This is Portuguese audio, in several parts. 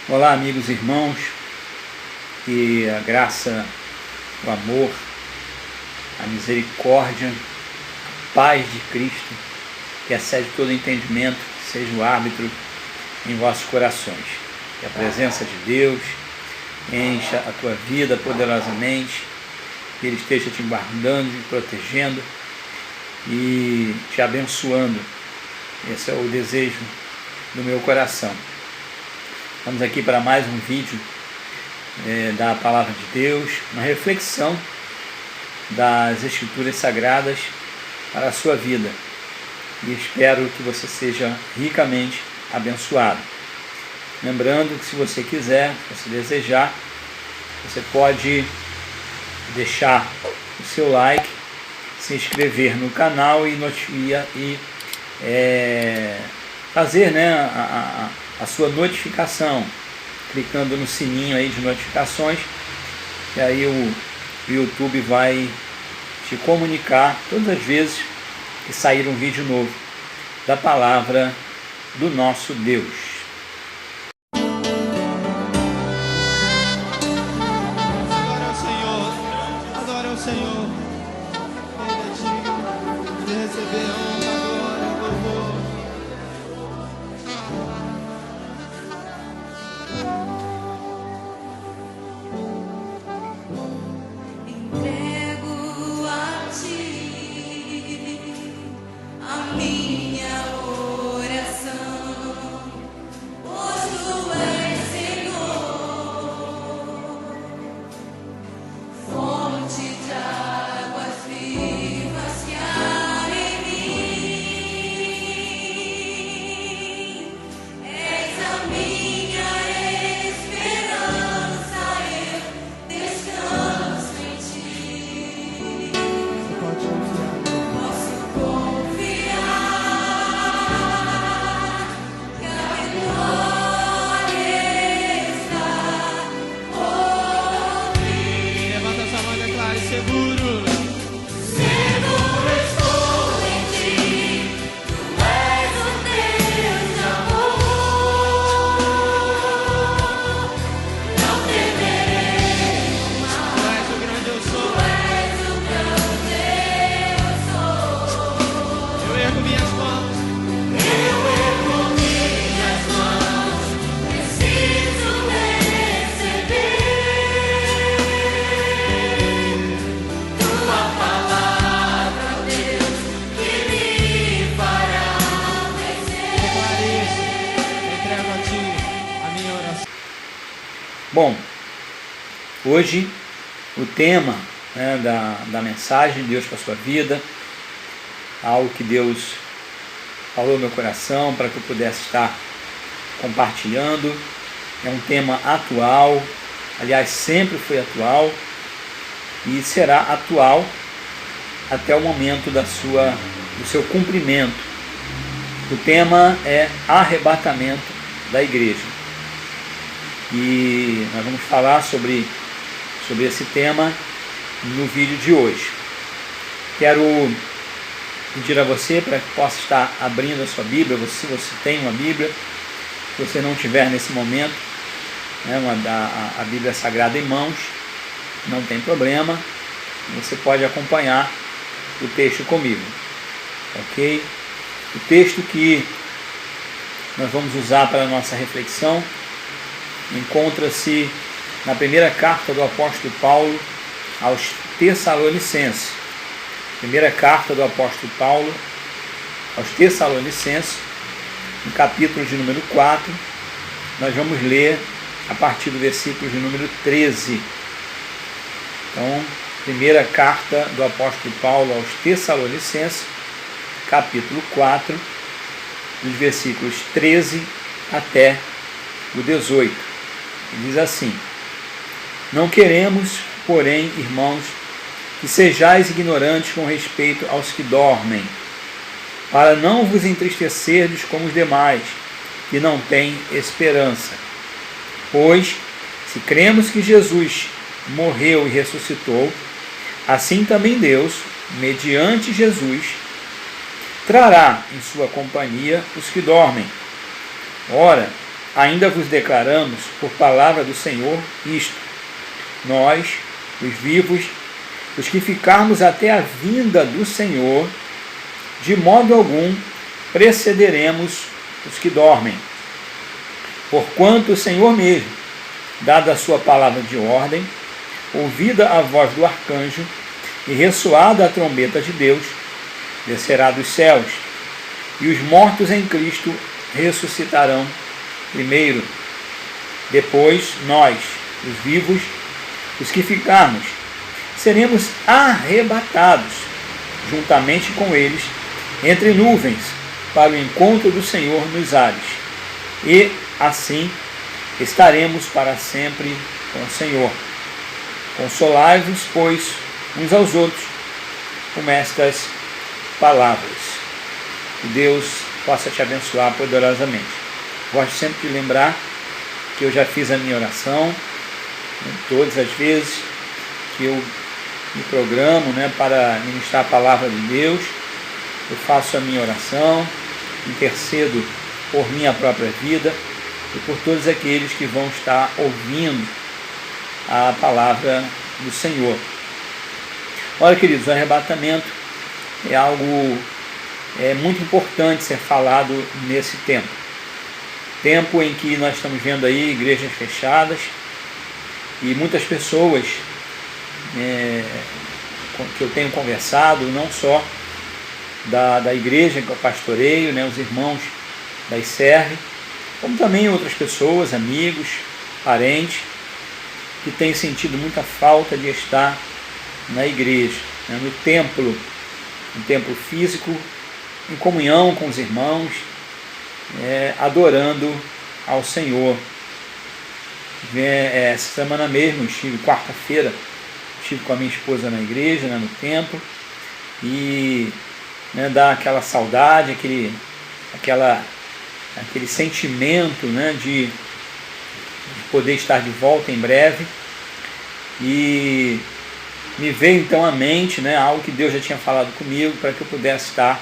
Olá, amigos e irmãos, que a graça, o amor, a misericórdia, a paz de Cristo, que excede todo entendimento, seja o árbitro em vossos corações. Que a presença de Deus encha a tua vida poderosamente, que Ele esteja te guardando, te protegendo e te abençoando. Esse é o desejo do meu coração. Estamos aqui para mais um vídeo da Palavra de Deus, uma reflexão das Escrituras Sagradas para a sua vida. E espero que você seja ricamente abençoado. Lembrando que se você quiser, se você desejar, você pode deixar o seu like, se inscrever no canal e fazer a sua notificação, clicando no sininho aí de notificações, e aí o YouTube vai te comunicar todas as vezes que sair um vídeo novo da palavra do nosso Deus. Adora o Senhor, Ele é digno de receber honra, glória, louvor. Entrego a Ti a minha oração, pois Tu és Senhor, fonte de águas vivas que há em mim. És a minha esperança, eu descanso em Ti. Você pode confiar. Posso confiar que a vitória está comigo. Levanta sua mão e declare: seguro. Seguro estou em Ti, Tu és o Deus de amor. Não temerei o Tu mal, és o grande eu sou. Tu és o grande eu sou. Eu ergo minhas mãos. Eu ergo minhas mãos, preciso receber Tua palavra, Deus, que me fará Declare isso. vencer. Entrego a Ti a minha oração. Bom, hoje o tema da mensagem de Deus para a sua vida, algo que Deus falou no meu coração para que eu pudesse estar compartilhando, é um tema atual, aliás, sempre foi atual e será atual até o momento do seu cumprimento. O tema é arrebatamento da igreja. E nós vamos falar sobre esse tema no vídeo de hoje. Quero pedir a você para que possa estar abrindo a sua Bíblia, se você tem uma Bíblia, se você não tiver nesse momento a Bíblia Sagrada em mãos, não tem problema, você pode acompanhar o texto comigo, ok? O texto que nós vamos usar para a nossa reflexão encontra-se na primeira carta do apóstolo Paulo aos Tessalonicenses. Primeira carta do apóstolo Paulo aos Tessalonicenses, no capítulo de número 4, nós vamos ler a partir do versículo de número 13. Então, primeira carta do apóstolo Paulo aos Tessalonicenses, capítulo 4, dos versículos 13 até o 18. Diz assim: Não queremos, porém, irmãos, que sejais ignorantes com respeito aos que dormem, para não vos entristecerdes como os demais, que não têm esperança. Pois, se cremos que Jesus morreu e ressuscitou, assim também Deus, mediante Jesus, trará em sua companhia os que dormem. Ora, ainda vos declaramos, por palavra do Senhor, isto: nós, os vivos, os que ficarmos até a vinda do Senhor, de modo algum precederemos os que dormem. Porquanto o Senhor mesmo, dada a sua palavra de ordem, ouvida a voz do arcanjo e ressoada a trombeta de Deus, descerá dos céus, e os mortos em Cristo ressuscitarão primeiro. Depois nós, os vivos, os que ficarmos, seremos arrebatados juntamente com eles entre nuvens para o encontro do Senhor nos ares, e assim estaremos para sempre com o Senhor. Consolai-vos, pois, uns aos outros com estas palavras. Que Deus possa te abençoar poderosamente. Gosto sempre de lembrar que eu já fiz a minha oração, todas as vezes que eu me programo, para ministrar a palavra de Deus, eu faço a minha oração, intercedo por minha própria vida e por todos aqueles que vão estar ouvindo a palavra do Senhor. Olha, queridos, o arrebatamento é algo muito importante ser falado nesse tempo. Tempo em que nós estamos vendo aí igrejas fechadas e muitas pessoas que eu tenho conversado, não só da igreja que eu pastoreio, os irmãos da ICERV, como também outras pessoas, amigos, parentes, que têm sentido muita falta de estar na igreja, no templo físico, em comunhão com os irmãos, adorando ao Senhor. Essa semana mesmo, quarta-feira, estive com a minha esposa na igreja, no templo, e dá aquela saudade, aquele sentimento de poder estar de volta em breve. E me veio então à mente algo que Deus já tinha falado comigo para que eu pudesse estar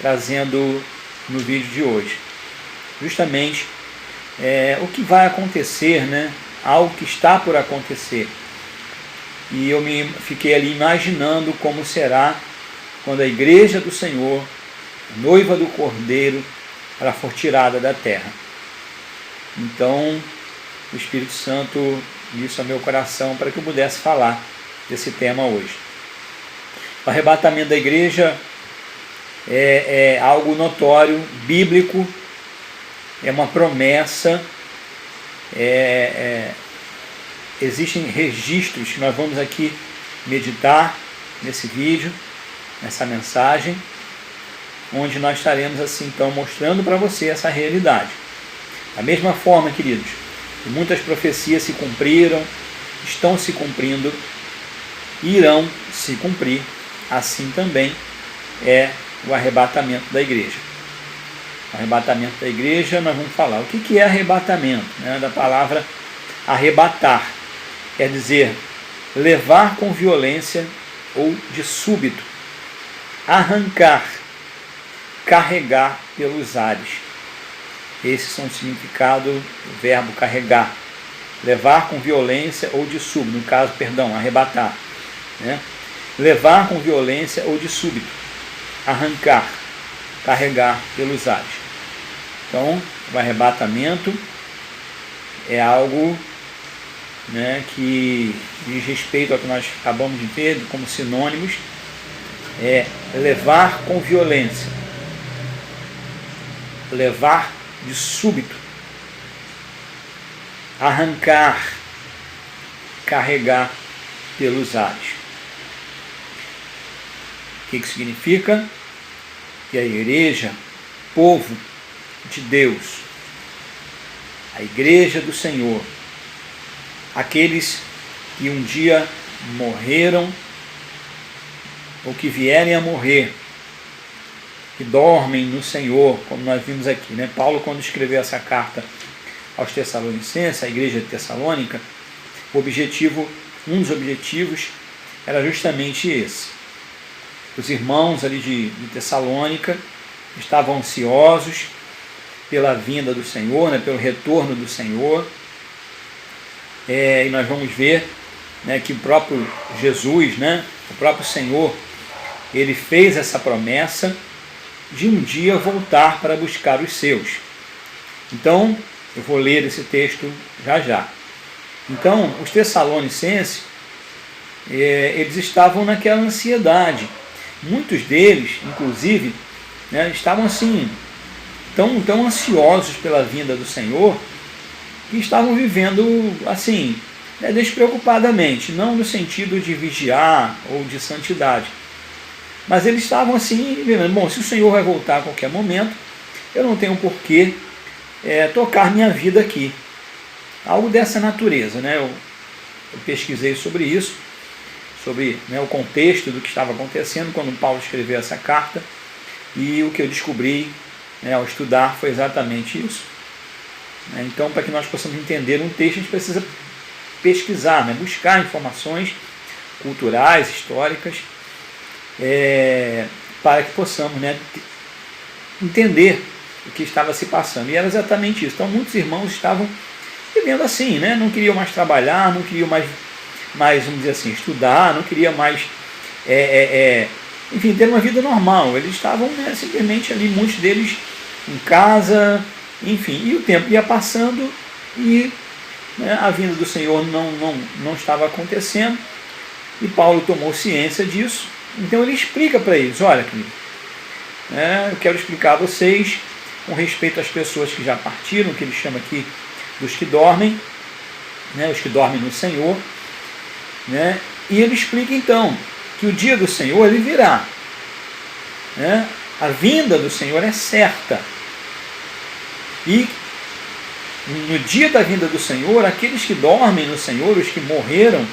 trazendo no vídeo de hoje. Justamente o que vai acontecer, algo que está por acontecer. E eu fiquei ali imaginando como será quando a igreja do Senhor, a noiva do Cordeiro, ela for tirada da terra. Então, o Espírito Santo disse ao meu coração para que eu pudesse falar desse tema hoje. O arrebatamento da igreja é algo notório, bíblico, é uma promessa, existem registros que nós vamos aqui meditar nesse vídeo, nessa mensagem, onde nós estaremos assim então mostrando para você essa realidade. Da mesma forma, queridos, que muitas profecias se cumpriram, estão se cumprindo, irão se cumprir, assim também é o arrebatamento da igreja. O arrebatamento da igreja, nós vamos falar. O que é arrebatamento? Da palavra arrebatar, quer dizer levar com violência ou de súbito, arrancar, carregar pelos ares. Esses são o significado do verbo carregar. Levar com violência ou de súbito, no caso, arrebatar. Levar com violência ou de súbito, arrancar, carregar pelos ares. Então, o arrebatamento é algo que diz respeito ao que nós acabamos de ver como sinônimos, é levar com violência, levar de súbito, arrancar, carregar pelos ares. O que significa? Que a igreja, povo de Deus, a igreja do Senhor, aqueles que um dia morreram ou que vierem a morrer, que dormem no Senhor, como nós vimos aqui, Paulo, quando escreveu essa carta aos Tessalonicenses, a igreja de Tessalônica, um dos objetivos era justamente esse. Os irmãos ali de Tessalônica estavam ansiosos, pela vinda do Senhor, né, pelo retorno do Senhor. E nós vamos ver, né, que o próprio Jesus, né, o próprio Senhor, ele fez essa promessa de um dia voltar para buscar os seus. Então, eu vou ler esse texto já já. Então, os Tessalonicenses, eles estavam naquela ansiedade. Muitos deles, inclusive, né, estavam assim, tão ansiosos pela vinda do Senhor, que estavam vivendo assim, né, despreocupadamente, não no sentido de vigiar ou de santidade, mas eles estavam assim, vivendo, bom, se o Senhor vai voltar a qualquer momento, eu não tenho por que tocar minha vida aqui. Algo dessa natureza, né? Eu pesquisei sobre isso, sobre, né, o contexto do que estava acontecendo quando Paulo escreveu essa carta, e o que eu descobri, né, ao estudar foi exatamente isso. Então, para que nós possamos entender um texto, a gente precisa pesquisar, né, buscar informações culturais, históricas, para que possamos, né, entender o que estava se passando. E era exatamente isso. Então, muitos irmãos estavam vivendo assim, né? Não queriam mais trabalhar, não queriam mais, vamos dizer assim, estudar, não queriam mais, enfim, ter uma vida normal. Eles estavam, né, simplesmente ali, muitos deles em casa, enfim. E o tempo ia passando e, né, a vinda do Senhor não estava acontecendo. E Paulo tomou ciência disso. Então ele explica para eles: olha, querido, eu quero explicar a vocês com respeito às pessoas que já partiram, que ele chama aqui dos que dormem, né, os que dormem no Senhor, né, e ele explica então que o dia do Senhor ele virá, né, a vinda do Senhor é certa, e no dia da vinda do Senhor, aqueles que dormem no Senhor, os que morreram,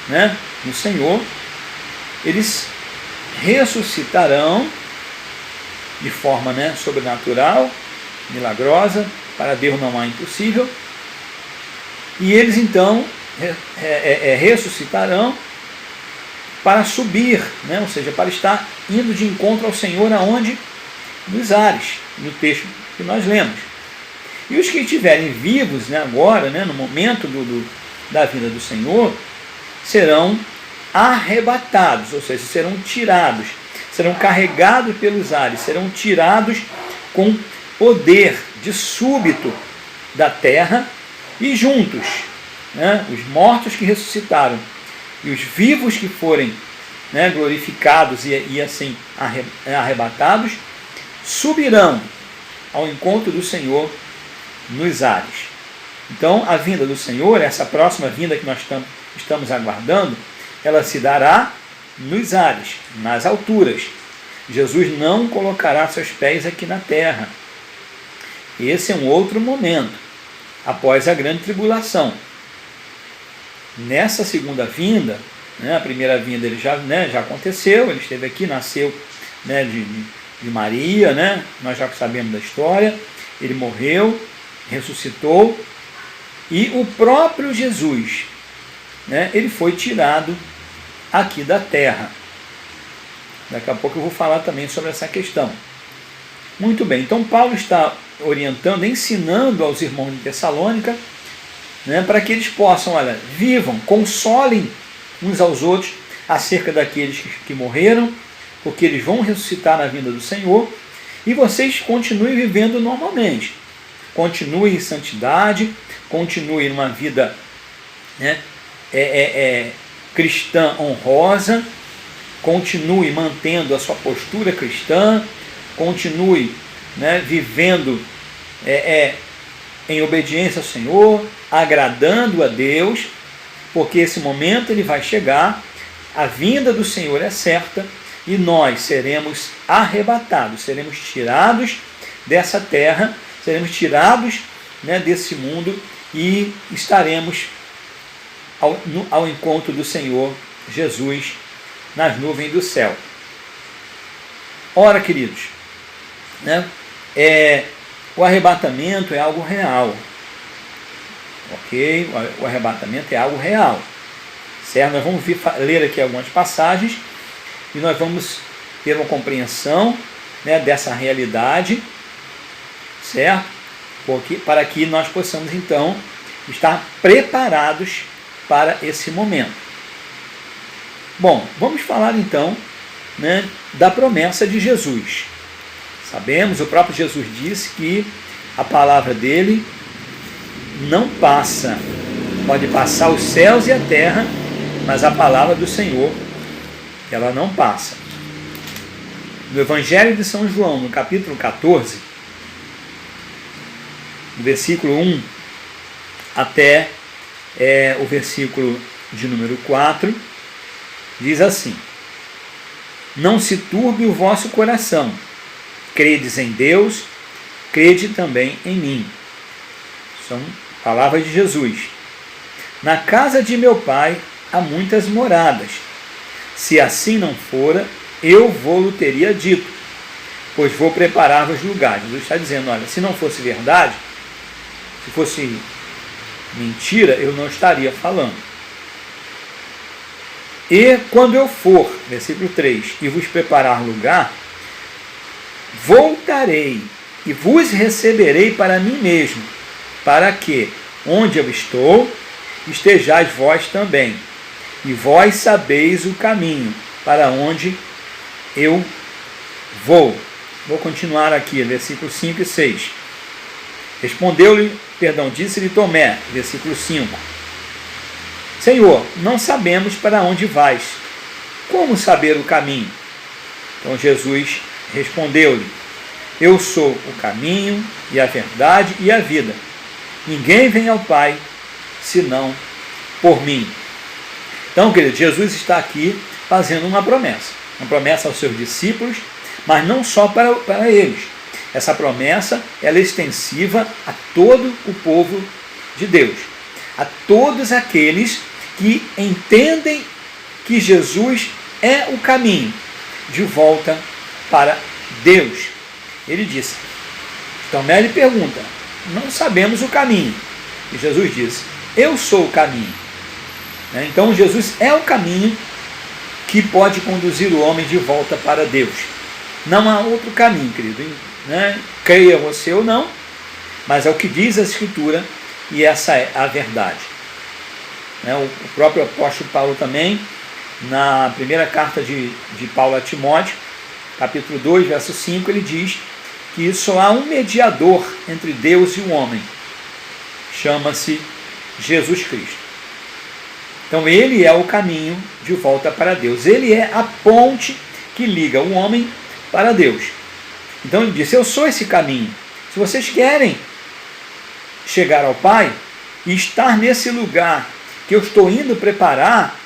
né, no Senhor, eles ressuscitarão de forma, né, sobrenatural, milagrosa. Para Deus não há impossível. E eles então ressuscitarão para subir, né, ou seja, para estar indo de encontro ao Senhor aonde? Nos ares, no texto que nós lemos. E os que estiverem vivos, né, agora, né, no momento da vinda do Senhor, serão arrebatados, ou seja, serão tirados, serão carregados pelos ares, serão tirados com poder de súbito da terra, e juntos, né, os mortos que ressuscitaram e os vivos que forem, né, glorificados e assim arrebatados, subirão ao encontro do Senhor nos ares. Então, a vinda do Senhor, essa próxima vinda que nós estamos aguardando, ela se dará nos ares, nas alturas. Jesus não colocará seus pés aqui na terra. Esse é um outro momento, após a grande tribulação. Nessa segunda vinda, né, a primeira vinda ele já aconteceu, ele esteve aqui, nasceu, né, de Maria, né, nós já sabemos da história, ele morreu, ressuscitou, e o próprio Jesus, né, ele foi tirado aqui da terra. Daqui a pouco eu vou falar também sobre essa questão. Muito bem, então Paulo está orientando, ensinando aos irmãos de Tessalônica, né, para que eles possam, olha, vivam, consolem uns aos outros acerca daqueles que morreram, porque eles vão ressuscitar na vinda do Senhor, e vocês continuem vivendo normalmente, continuem em santidade, continuem numa vida, né, cristã honrosa, continue mantendo a sua postura cristã, continue, né, vivendo em obediência ao Senhor, agradando a Deus, porque esse momento ele vai chegar, a vinda do Senhor é certa, e nós seremos arrebatados, seremos tirados dessa terra, seremos tirados, né, desse mundo, e estaremos ao encontro do Senhor Jesus nas nuvens do céu. Ora, queridos, né, o arrebatamento é algo real. Ok? O arrebatamento é algo real. Certo? Nós vamos ler aqui algumas passagens e nós vamos ter uma compreensão, né, dessa realidade, certo? para que nós possamos então estar preparados para esse momento. Bom, vamos falar então, né, da promessa de Jesus. Sabemos, o próprio Jesus disse que a palavra dele não passa, pode passar os céus e a terra, mas a palavra do Senhor, ela não passa. No Evangelho de São João, no capítulo 14, no versículo 1 até o versículo de número 4, diz assim: Não se turbe o vosso coração, credes em Deus, crede também em mim. São palavras de Jesus. Na casa de meu Pai há muitas moradas. Se assim não fora, eu vou-lo teria dito, pois vou preparar-vos lugares. Jesus está dizendo, olha, se não fosse verdade, se fosse mentira, eu não estaria falando. E quando eu for, versículo 3, e vos preparar lugar, voltarei e vos receberei para mim mesmo, para que, onde eu estou, estejais vós também. E vós sabeis o caminho para onde eu vou. Vou continuar aqui, versículos 5 e 6. Disse-lhe Tomé, versículo 5. Senhor, não sabemos para onde vais. Como saber o caminho? Então Jesus respondeu-lhe, eu sou o caminho e a verdade e a vida. Ninguém vem ao Pai, senão por mim. Então, querido, Jesus está aqui fazendo uma promessa aos seus discípulos, mas não só para eles. Essa promessa ela é extensiva a todo o povo de Deus, a todos aqueles que entendem que Jesus é o caminho de volta para Deus. Ele disse, Tomé lhe pergunta, não sabemos o caminho. E Jesus disse, eu sou o caminho. Então Jesus é o caminho que pode conduzir o homem de volta para Deus. Não há outro caminho, querido. Creia você ou não, mas é o que diz a Escritura e essa é a verdade. O próprio apóstolo Paulo também, na primeira carta de Paulo a Timóteo, capítulo 2, verso 5, ele diz que só há um mediador entre Deus e o homem, chama-se Jesus Cristo. Então ele é o caminho de volta para Deus, ele é a ponte que liga o homem para Deus. Então ele disse, eu sou esse caminho. Se vocês querem chegar ao Pai e estar nesse lugar que eu estou indo preparar,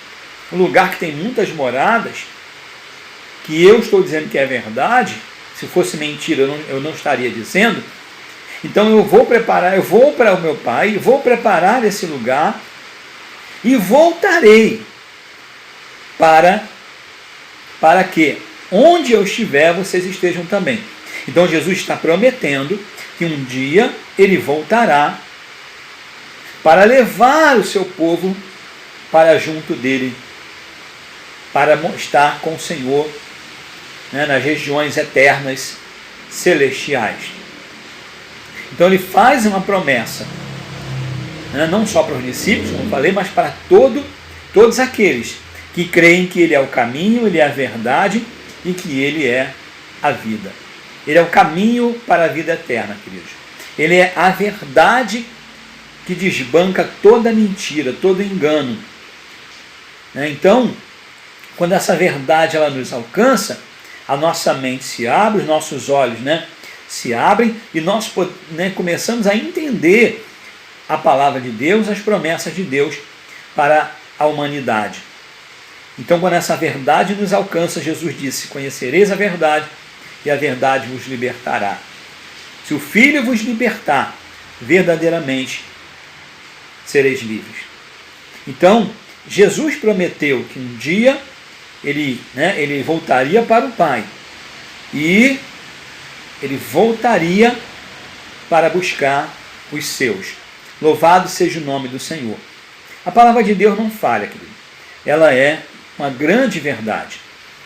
um lugar que tem muitas moradas, que eu estou dizendo que é verdade, se fosse mentira eu não estaria dizendo, então eu vou para o meu Pai, vou preparar esse lugar e voltarei para que onde eu estiver vocês estejam também. Então Jesus está prometendo que um dia ele voltará para levar o seu povo para junto dele, para estar com o Senhor, nas regiões eternas celestiais. Então ele faz uma promessa, não só para os discípulos, como eu falei, mas para todos aqueles que creem que ele é o caminho, ele é a verdade e que ele é a vida. Ele é o caminho para a vida eterna, queridos. Ele é a verdade que desbanca toda mentira, todo engano. Então, quando essa verdade ela nos alcança, a nossa mente se abre, os nossos olhos se abrem e nós começamos a entender a palavra de Deus, as promessas de Deus para a humanidade. Então, quando essa verdade nos alcança, Jesus disse, conhecereis a verdade e a verdade vos libertará. Se o Filho vos libertar, verdadeiramente sereis livres. Então, Jesus prometeu que um dia ele voltaria para o Pai e ele voltaria para buscar os seus. Louvado seja o nome do Senhor. A palavra de Deus não falha, querido. Ela é uma grande verdade.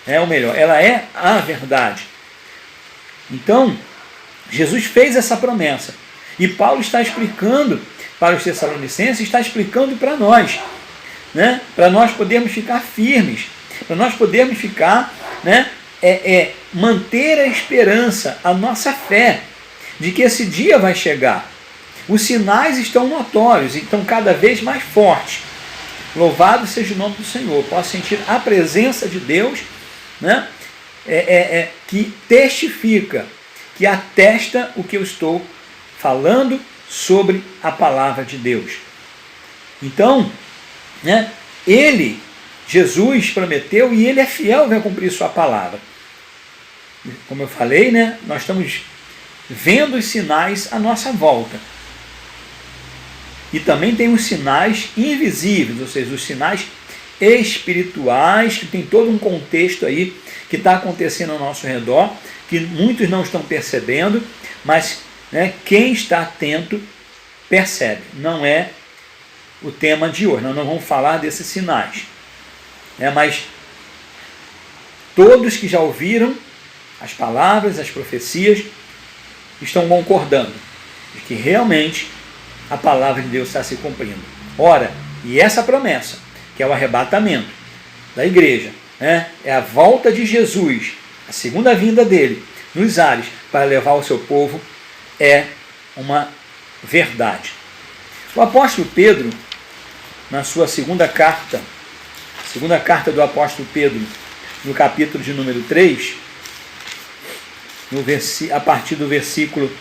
Ela é a verdade. Então, Jesus fez essa promessa. E Paulo está explicando para os Tessalonicenses, está explicando para nós, né? Para nós podermos ficar firmes, para nós podermos ficar, né? Manter a esperança, a nossa fé, de que esse dia vai chegar. Os sinais estão notórios, estão cada vez mais fortes. Louvado seja o nome do Senhor. Posso sentir a presença de Deus, né? Que testifica, que atesta o que eu estou falando sobre a palavra de Deus. Então, né, Jesus prometeu e ele é fiel, vai cumprir sua palavra. Como eu falei, né, nós estamos vendo os sinais à nossa volta. E também tem os sinais invisíveis, ou seja, os sinais espirituais, que tem todo um contexto aí que está acontecendo ao nosso redor, que muitos não estão percebendo, mas, né, quem está atento percebe. Não é o tema de hoje, nós não vamos falar desses sinais, né, mas todos que já ouviram as palavras, as profecias, estão concordando de que realmente a palavra de Deus está se cumprindo. Ora, e essa promessa, que é o arrebatamento da igreja, né, é a volta de Jesus, a segunda vinda dele nos ares para levar o seu povo, é uma verdade. O apóstolo Pedro, na sua segunda carta do apóstolo Pedro, no capítulo de número 3, a partir do versículo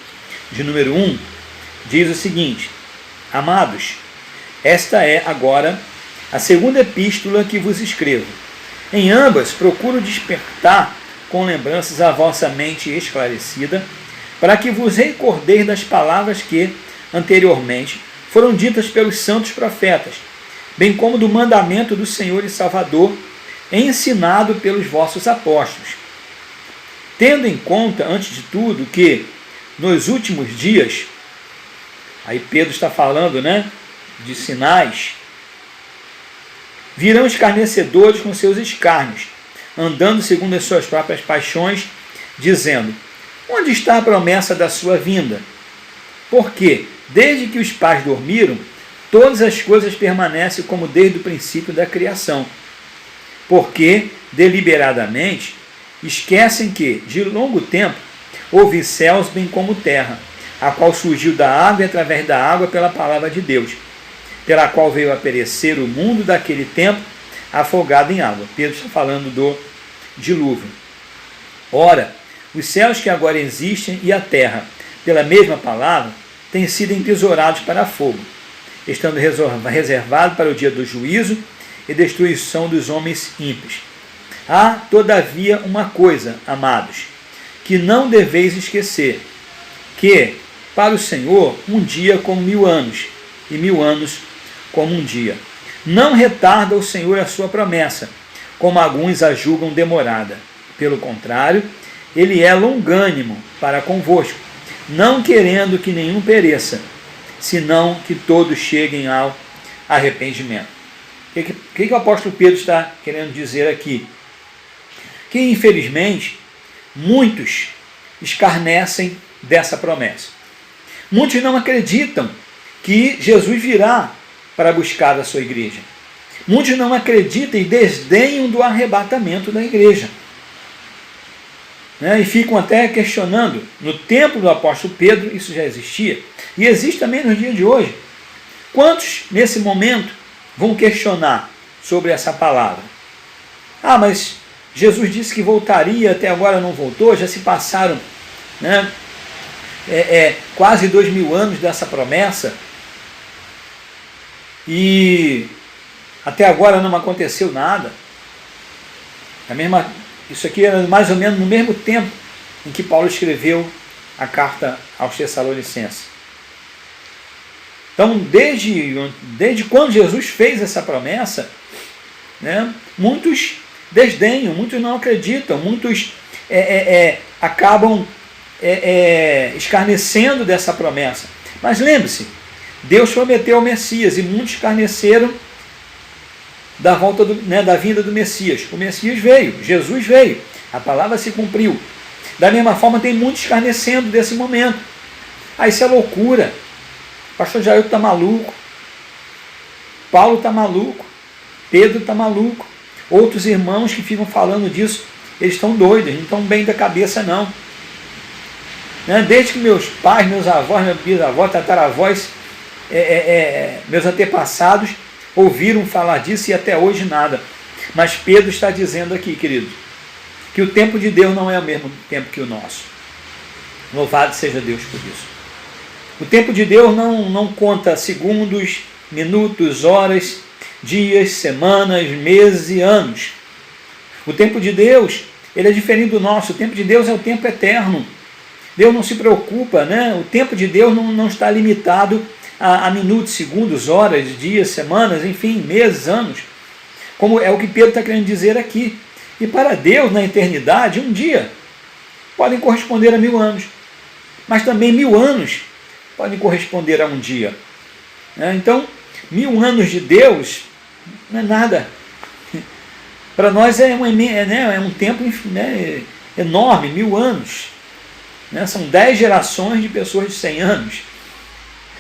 de número 1, diz o seguinte: Amados, esta é agora a segunda epístola que vos escrevo. Em ambas procuro despertar com lembranças a vossa mente esclarecida, para que vos recordeis das palavras que, anteriormente, foram ditas pelos santos profetas, bem como do mandamento do Senhor e Salvador, ensinado pelos vossos apóstolos. Tendo em conta, antes de tudo, que nos últimos dias, aí Pedro está falando, né, de sinais, virão escarnecedores com seus escárnios, andando segundo as suas próprias paixões, dizendo: onde está a promessa da sua vinda? Porque, desde que os pais dormiram, todas as coisas permanecem como desde o princípio da criação. Porque, deliberadamente, esquecem que, de longo tempo, houve céus bem como terra, a qual surgiu da água e através da água pela palavra de Deus, pela qual veio a perecer o mundo daquele tempo, afogado em água. Pedro está falando do dilúvio. Ora, os céus que agora existem e a terra, pela mesma palavra, têm sido entesourados para fogo, estando reservados para o dia do juízo e destruição dos homens ímpios. Há, todavia, uma coisa, amados, que não deveis esquecer, que, para o Senhor, um dia como 1000 anos, e 1000 anos como um dia. Não retarda o Senhor a sua promessa, como alguns a julgam demorada. Pelo contrário, ele é longânimo para convosco, não querendo que nenhum pereça, senão que todos cheguem ao arrependimento. O que o apóstolo Pedro está querendo dizer aqui? Que, infelizmente, muitos escarnecem dessa promessa. Muitos não acreditam que Jesus virá para buscar a sua igreja. Muitos não acreditam e desdenham do arrebatamento da igreja. E ficam até questionando. No tempo do apóstolo Pedro isso já existia, e existe também nos dias de hoje. Quantos nesse momento vão questionar sobre essa palavra? Ah, mas Jesus disse que voltaria, até agora não voltou, já se passaram, né, quase 2000 anos dessa promessa, e até agora não aconteceu nada. Isso aqui era mais ou menos no mesmo tempo em que Paulo escreveu a carta aos Tessalonicenses. Então, desde quando Jesus fez essa promessa, né, muitos desdenham, muitos não acreditam, muitos acabam escarnecendo dessa promessa. Mas lembre-se, Deus prometeu o Messias e muitos escarneceram da volta da vinda do Messias. O Messias veio, Jesus veio, a palavra se cumpriu. Da mesma forma, tem muitos escarnecendo desse momento. Ah, isso é loucura. O pastor Jair está maluco. Paulo está maluco. Pedro está maluco. Outros irmãos que ficam falando disso, eles estão doidos, não estão bem da cabeça não. Desde que meus pais, meus avós, meus bisavós, tataravós, meus antepassados ouviram falar disso e até hoje nada. Mas Pedro está dizendo aqui, queridos, que o tempo de Deus não é o mesmo tempo que o nosso. Louvado seja Deus por isso. O tempo de Deus não conta segundos, minutos, horas, dias, semanas, meses e anos. O tempo de Deus, ele é diferente do nosso. O tempo de Deus é o tempo eterno. Deus não se preocupa, né? O tempo de Deus não está limitado a minutos, segundos, horas, dias, semanas, enfim, meses, anos. Como é o que Pedro está querendo dizer aqui. E para Deus, na eternidade, um dia podem corresponder a 1000 anos. Mas também 1000 anos podem corresponder a um dia. Então, 1000 anos de Deus não é nada. Para nós é um tempo enorme, 1000 anos. São 10 gerações de pessoas de 100 anos.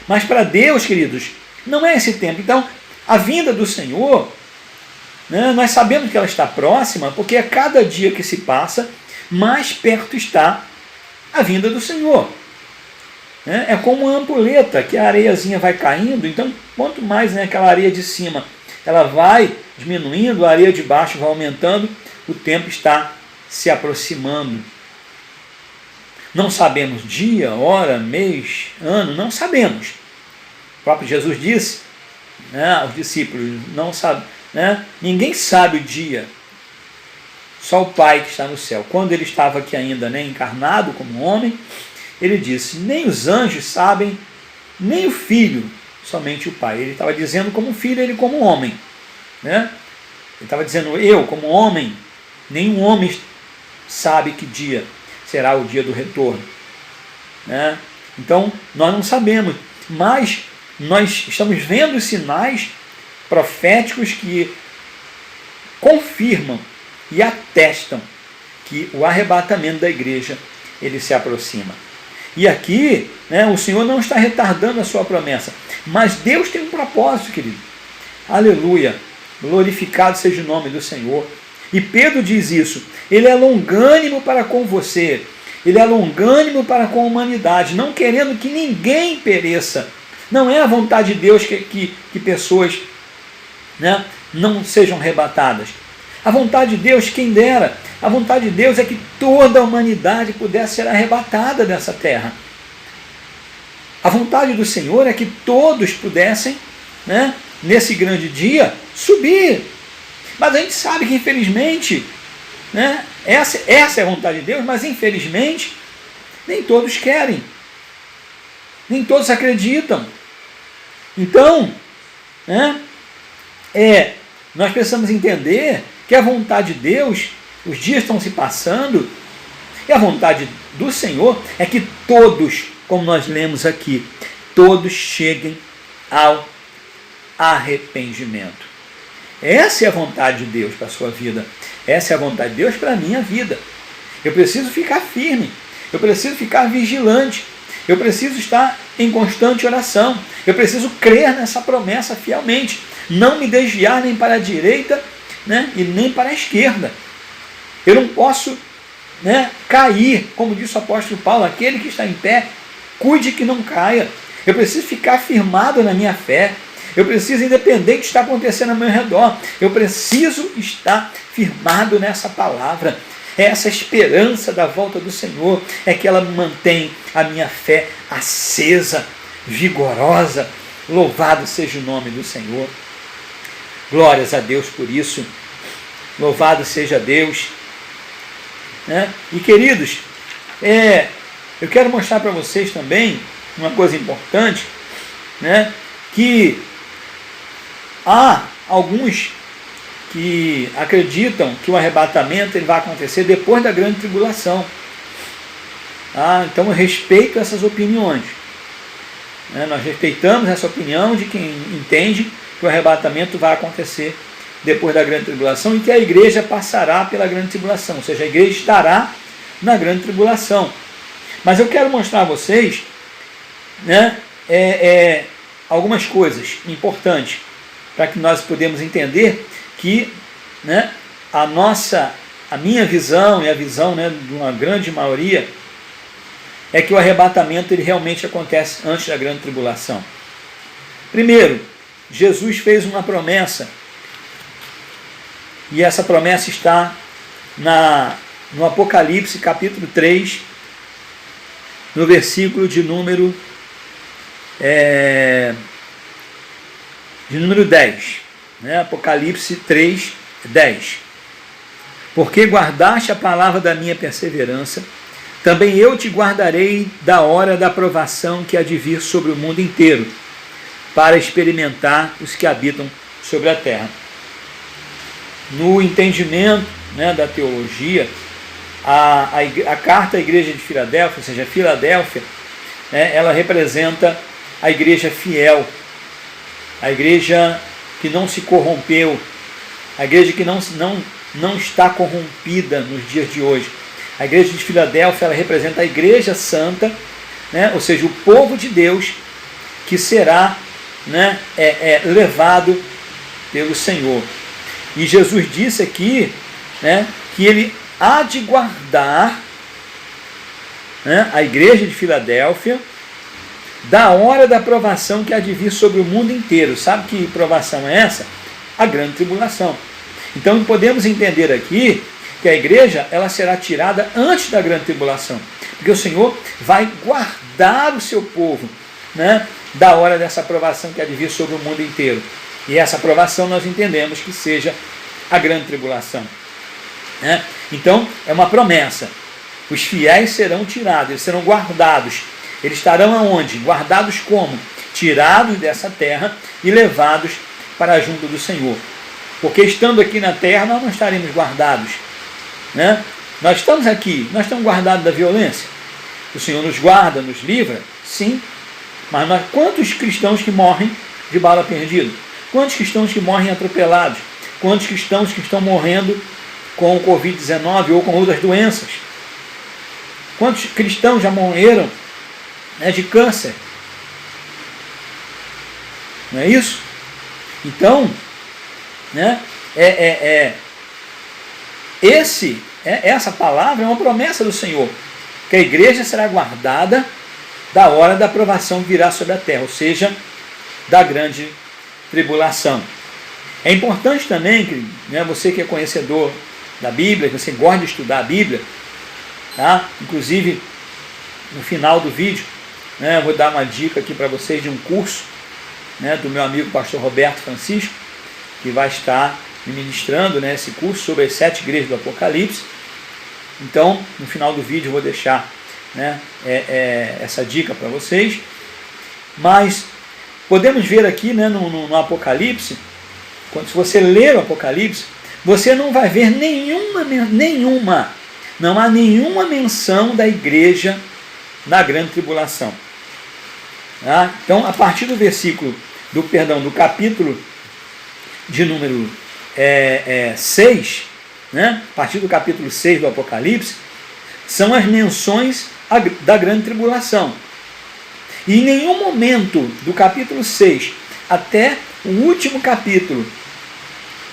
Mas para Deus, queridos, não é esse tempo. Então, a vinda do Senhor, nós sabemos que ela está próxima, porque a cada dia que se passa, mais perto está a vinda do Senhor. É como uma ampulheta, que a areiazinha vai caindo, então quanto mais aquela areia de cima ela vai diminuindo, a areia de baixo vai aumentando, o tempo está se aproximando. Não sabemos dia, hora, mês, ano, não sabemos. O próprio Jesus disse aos discípulos, não sabe, ninguém sabe o dia, só o Pai que está no céu. Quando ele estava aqui ainda encarnado como homem, ele disse, nem os anjos sabem, nem o Filho, somente o Pai. Ele estava dizendo como filho, ele como homem. Ele estava dizendo, eu como homem, nenhum homem sabe que dia será o dia do retorno. Então, nós não sabemos, mas nós estamos vendo os sinais proféticos que confirmam e atestam que o arrebatamento da igreja, ele se aproxima. E aqui, o Senhor não está retardando a sua promessa, mas Deus tem um propósito, querido. Aleluia, glorificado seja o nome do Senhor. E Pedro diz isso, ele é longânimo para com você, ele é longânimo para com a humanidade, não querendo que ninguém pereça. Não é a vontade de Deus que pessoas não sejam arrebatadas. A vontade de Deus, quem dera, a vontade de Deus é que toda a humanidade pudesse ser arrebatada dessa terra. A vontade do Senhor é que todos pudessem, nesse grande dia, subir. Mas a gente sabe que, infelizmente, essa é a vontade de Deus, mas, infelizmente, nem todos querem. Nem todos acreditam. Então, nós precisamos entender que a vontade de Deus, os dias estão se passando, e a vontade do Senhor é que todos, como nós lemos aqui, todos cheguem ao arrependimento. Essa é a vontade de Deus para a sua vida. Essa é a vontade de Deus para a minha vida. Eu preciso ficar firme. Eu preciso ficar vigilante. Eu preciso estar em constante oração. Eu preciso crer nessa promessa fielmente. Não me desviar nem para a direita, e nem para a esquerda. Eu não posso cair, como disse o apóstolo Paulo, aquele que está em pé, cuide que não caia. Eu preciso ficar firmado na minha fé. Eu preciso, independente do que está acontecendo ao meu redor, eu preciso estar firmado nessa palavra. Essa esperança da volta do Senhor é que ela mantém a minha fé acesa, vigorosa. Louvado seja o nome do Senhor. Glórias a Deus por isso. Louvado seja Deus. E queridos, eu quero mostrar para vocês também uma coisa importante, que há alguns que acreditam que o arrebatamento ele vai acontecer depois da grande tribulação. Então eu respeito essas opiniões. Nós respeitamos essa opinião de quem entende que o arrebatamento vai acontecer depois da grande tribulação e que a igreja passará pela grande tribulação, ou seja, a igreja estará na grande tribulação. Mas eu quero mostrar a vocês né, algumas coisas importantes para que nós podemos entender que, né, a minha visão e a visão, né, de uma grande maioria é que o arrebatamento ele realmente acontece antes da grande tribulação. Primeiro, Jesus fez uma promessa e essa promessa está no Apocalipse capítulo 3, no versículo de número 10, né? Apocalipse 3, 10. Porque guardaste a palavra da minha perseverança, também eu te guardarei da hora da provação que há de vir sobre o mundo inteiro, para experimentar os que habitam sobre a terra. No entendimento, né, da teologia, a carta à igreja de Filadélfia, ou seja, Filadélfia, né, ela representa a igreja fiel, a igreja que não se corrompeu, a igreja que não está corrompida nos dias de hoje. A igreja de Filadélfia ela representa a igreja santa, né, ou seja, o povo de Deus que será, né, levado pelo Senhor. E Jesus disse aqui, né, que ele há de guardar, né, a igreja de Filadélfia da hora da provação que há de vir sobre o mundo inteiro. Sabe que provação é essa? A grande tribulação. Então podemos entender aqui que a igreja ela será tirada antes da grande tribulação, porque o Senhor vai guardar o seu povo, né, da hora dessa provação que há de vir sobre o mundo inteiro. E essa provação nós entendemos que seja a grande tribulação, né? Então é uma promessa. Os fiéis serão tirados, eles serão guardados. Eles estarão aonde? Guardados como? Tirados dessa terra e levados para junto do Senhor. Porque estando aqui na terra nós não estaremos guardados, né? Nós estamos aqui, nós estamos guardados da violência. O Senhor nos guarda, nos livra, sim. Mas quantos cristãos que morrem de bala perdida? Quantos cristãos que morrem atropelados? Quantos cristãos que estão morrendo com o Covid-19 ou com outras doenças? Quantos cristãos já morreram, né, de câncer? Não é isso? Então, né, essa palavra é uma promessa do Senhor, que a igreja será guardada da hora da provação que virá sobre a terra, ou seja, da grande tribulação. É importante também que, né, você que é conhecedor da Bíblia, que você gosta de estudar a Bíblia, tá? Inclusive no final do vídeo, né, eu vou dar uma dica aqui para vocês de um curso, né, do meu amigo pastor Roberto Francisco, que vai estar me ministrando, né, esse curso sobre as 7 igrejas do Apocalipse. Então no final do vídeo eu vou deixar, né, essa dica para vocês. Mas podemos ver aqui, né, no Apocalipse, se você ler o Apocalipse, você não vai ver não há nenhuma menção da igreja na grande tribulação. Tá? Então, a partir do versículo, do capítulo de número 6, né, a partir do capítulo 6 do Apocalipse, são as menções da grande tribulação. E em nenhum momento do capítulo 6 até o último capítulo,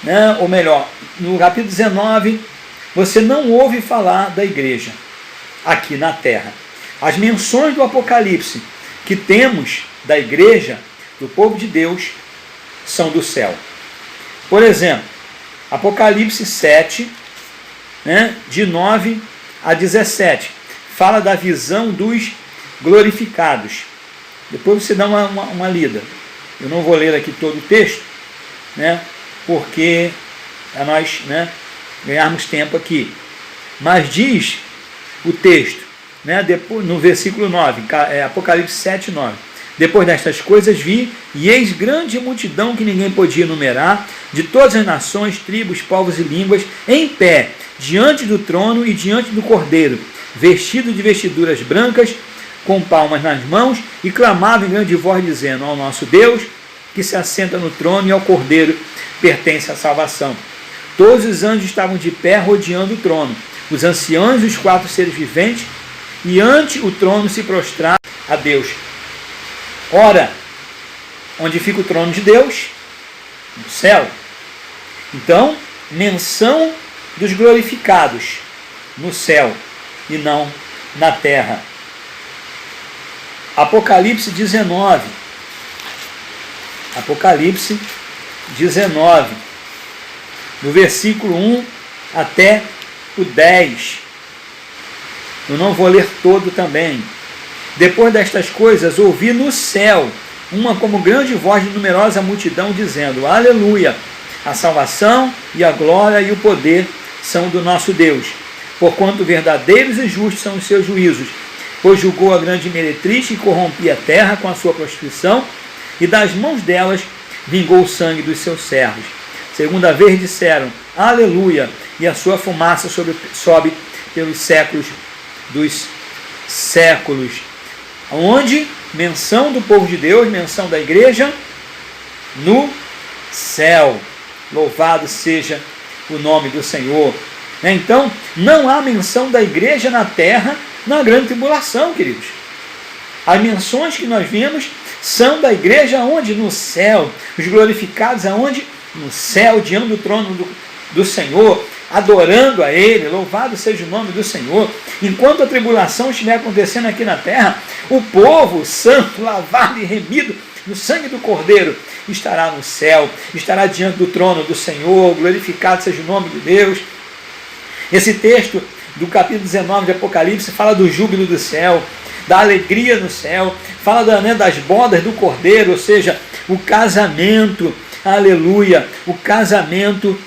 né, ou melhor, no capítulo 19, você não ouve falar da igreja aqui na terra. As menções do Apocalipse que temos da igreja, do povo de Deus, são do céu. Por exemplo, Apocalipse 7, né, de 9 a 17, fala da visão dos glorificados. Depois você dá uma lida. Eu não vou ler aqui todo o texto, né, porque a nós, né, ganharmos tempo aqui. Mas diz o texto, né, depois, no versículo 9, Apocalipse 7, 9. Depois destas coisas vi, e eis grande multidão que ninguém podia enumerar, de todas as nações, tribos, povos e línguas, em pé, diante do trono e diante do Cordeiro, vestido de vestiduras brancas, com palmas nas mãos, e clamavam em grande voz, dizendo: ao nosso Deus, que se assenta no trono, e ao Cordeiro pertence a salvação. Todos os anjos estavam de pé, rodeando o trono, os anciãos e os 4 seres viventes, e ante o trono se prostraram a Deus. Ora, onde fica o trono de Deus? No céu. Então, menção dos glorificados no céu e não na terra. Apocalipse 19. Apocalipse 19, no versículo 1 até o 10. Eu não vou ler todo também. Depois destas coisas, ouvi no céu uma como grande voz de numerosa multidão, dizendo: Aleluia! A salvação e a glória e o poder são do nosso Deus, porquanto verdadeiros e justos são os seus juízos, pois julgou a grande meretriz que corrompia a terra com a sua prostituição, e das mãos delas vingou o sangue dos seus servos. Segunda vez disseram: Aleluia! E a sua fumaça sobe pelos séculos dos séculos. Onde? Menção do povo de Deus, menção da igreja no céu. Louvado seja o nome do Senhor. Então, não há menção da igreja na terra na grande tribulação, queridos. As menções que nós vimos são da igreja onde? No céu. Os glorificados aonde? No céu, diante do trono do Senhor, adorando a Ele. Louvado seja o nome do Senhor. Enquanto a tribulação estiver acontecendo aqui na terra, o povo santo, lavado e remido no sangue do Cordeiro, estará no céu, estará diante do trono do Senhor. Glorificado seja o nome de Deus. Esse texto do capítulo 19 de Apocalipse fala do júbilo do céu, da alegria no céu, fala das bodas do Cordeiro, ou seja, o casamento, aleluia, o casamento,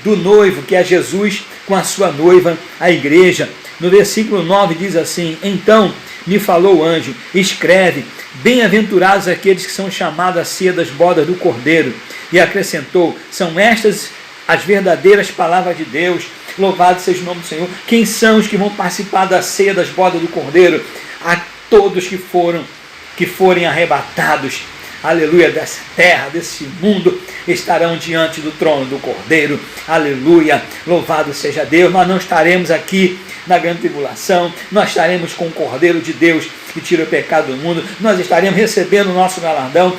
do noivo, que é Jesus, com a sua noiva, a igreja. No versículo 9 diz assim: Então me falou o anjo, escreve, bem-aventurados aqueles que são chamados à ceia das bodas do Cordeiro. E acrescentou: são estas as verdadeiras palavras de Deus. Louvado seja o nome do Senhor. Quem são os que vão participar da ceia das bodas do Cordeiro? A todos que forem arrebatados, aleluia, dessa terra, desse mundo, estarão diante do trono do Cordeiro. Aleluia, louvado seja Deus. Nós não estaremos aqui na grande tribulação, nós estaremos com o Cordeiro de Deus que tira o pecado do mundo, nós estaremos recebendo o nosso galardão,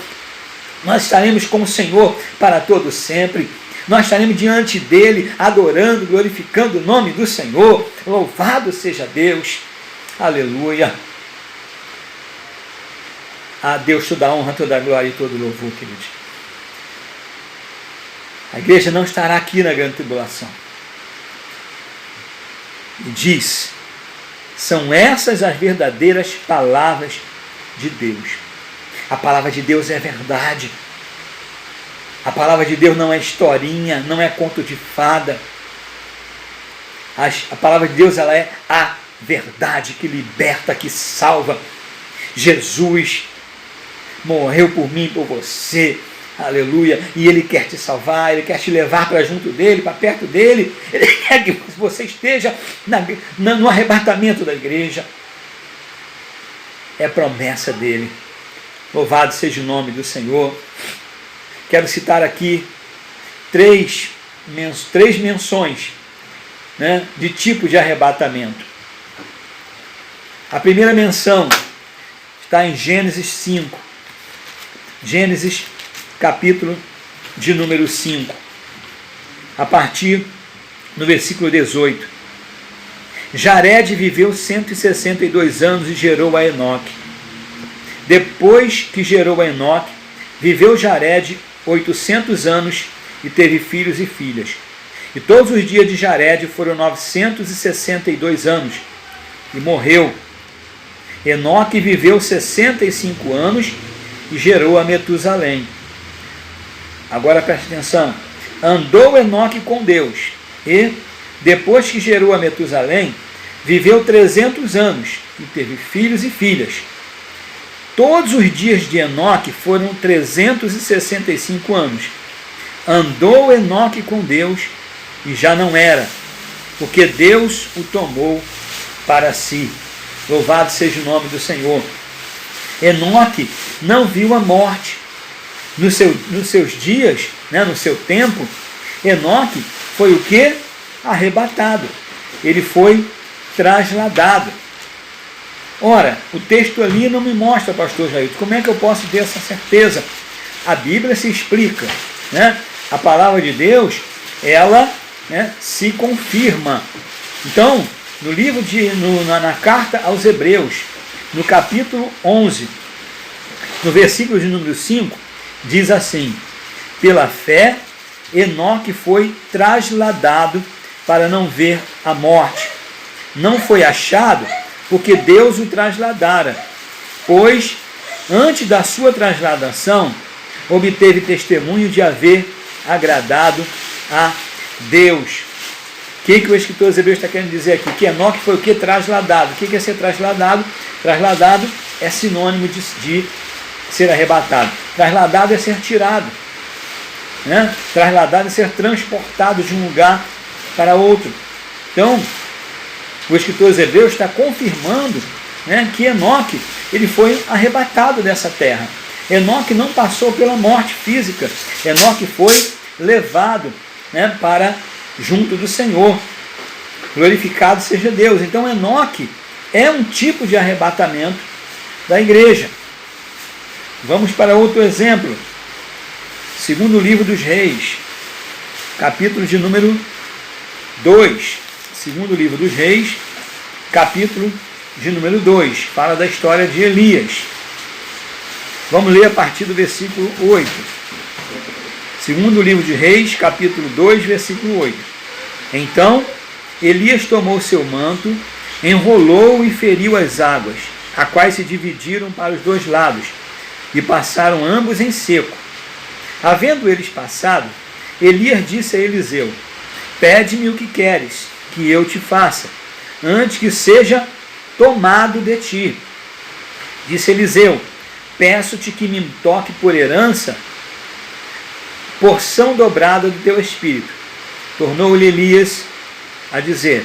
nós estaremos com o Senhor para todo sempre. Nós estaremos diante dele, adorando, glorificando o nome do Senhor. Louvado seja Deus. Aleluia. A Deus toda a honra, toda a glória e todo o louvor, queridos. A igreja não estará aqui na grande tribulação. E diz: são essas as verdadeiras palavras de Deus. A palavra de Deus é verdade. A palavra de Deus não é historinha, não é conto de fada. A palavra de Deus, ela é a verdade que liberta, que salva. Jesus morreu por mim, por você, aleluia, e Ele quer te salvar, Ele quer te levar para junto dEle, para perto dEle. Ele quer que você esteja no arrebatamento da igreja. É promessa dEle. Louvado seja o nome do Senhor. Quero citar aqui três menções, de tipo de arrebatamento. A primeira menção está em Gênesis 5. Gênesis, capítulo de número 5. A partir do versículo 18. Jared viveu 162 anos e gerou a Enoque. Depois que gerou a Enoque, viveu Jared 800 anos e teve filhos e filhas. E todos os dias de Jared foram 962 anos e morreu. Enoque viveu 65 anos e gerou a Metusalém. Agora preste atenção. Andou Enoque com Deus e, depois que gerou a Metusalém, viveu 300 anos e teve filhos e filhas. Todos os dias de Enoque foram 365 anos. Andou Enoque com Deus e já não era, porque Deus o tomou para si. Louvado seja o nome do Senhor. Enoque não viu a morte. Nos seus dias, no seu tempo, Enoque foi o quê? Arrebatado. Ele foi trasladado. Ora, o texto ali não me mostra, pastor Jair, como é que eu posso ter essa certeza? A Bíblia se explica, né? A palavra de Deus, ela, né, se confirma. Então, no livro na carta aos Hebreus, no capítulo 11, no versículo de número 5, diz assim: pela fé, Enoque foi trasladado para não ver a morte. Não foi achado porque Deus o trasladara, pois antes da sua trasladação obteve testemunho de haver agradado a Deus. O que o escritor dos Hebreus está querendo dizer aqui? Que Enoque foi o que? Trasladado. O que é ser trasladado? Trasladado é sinônimo de ser arrebatado. Trasladado é ser tirado, né? Trasladado é ser transportado de um lugar para outro. Então, o escritor dos Hebreus está confirmando, né, que Enoque ele foi arrebatado dessa terra. Enoque não passou pela morte física. Enoque foi levado, né, para junto do Senhor. Glorificado seja Deus. Então Enoque é um tipo de arrebatamento da igreja. Vamos para outro exemplo. Segundo livro dos Reis, capítulo de número 2. Segundo livro dos Reis, capítulo de número 2. Fala da história de Elias. Vamos ler a partir do versículo 8. Segundo livro de Reis, capítulo 2, versículo 8. Então, Elias tomou seu manto, enrolou e feriu as águas, as quais se dividiram para os dois lados, e passaram ambos em seco. Havendo eles passado, Elias disse a Eliseu: pede-me o que queres que eu te faça, antes que seja tomado de ti. Disse Eliseu: peço-te que me toque por herança porção dobrada do teu espírito. Tornou-lhe Elias a dizer: